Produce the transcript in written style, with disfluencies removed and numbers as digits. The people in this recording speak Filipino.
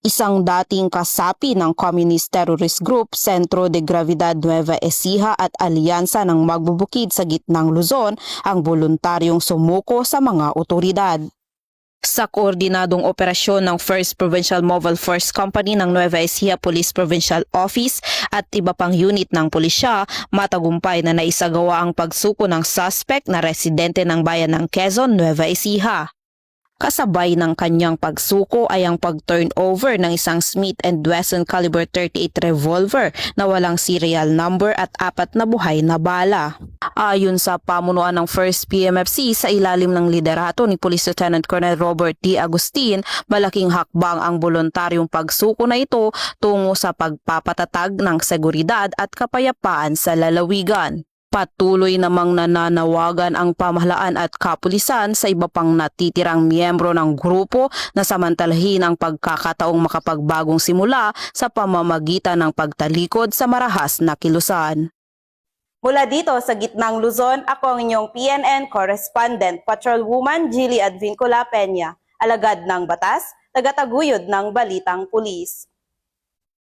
Isang dating kasapi ng Communist Terrorist Group, Centro de Gravidad Nueva Ecija at alyansa ng magbubukid sa gitnang Luzon ang voluntaryong sumuko sa mga otoridad. Sa koordinadong operasyon ng 1st Provincial Mobile Force Company ng Nueva Ecija Police Provincial Office at iba pang unit ng pulisya, matagumpay na naisagawa ang pagsuko ng suspect na residente ng bayan ng Quezon, Nueva Ecija. Kasabay ng kanyang pagsuko ay ang pag-turnover ng isang Smith & Wesson caliber 38 revolver na walang serial number at 4 na buhay na bala. Ayon sa pamunuan ng 1st PMFC sa ilalim ng liderato ni Police Lieutenant Colonel Robert D. Agustin, malaking hakbang ang voluntaryong pagsuko na ito tungo sa pagpapatatag ng seguridad at kapayapaan sa lalawigan. Patuloy namang nananawagan ang pamahalaan at kapulisan sa iba pang natitirang miyembro ng grupo na samantalahin ang pagkakataong makapagbagong simula sa pamamagitan ng pagtalikod sa marahas na kilusan. Mula dito sa gitnang Luzon, ako ang inyong PNN correspondent, Patrolwoman Jilly Advincula Peña, alagad ng batas, tagataguyod ng Balitang Pulis.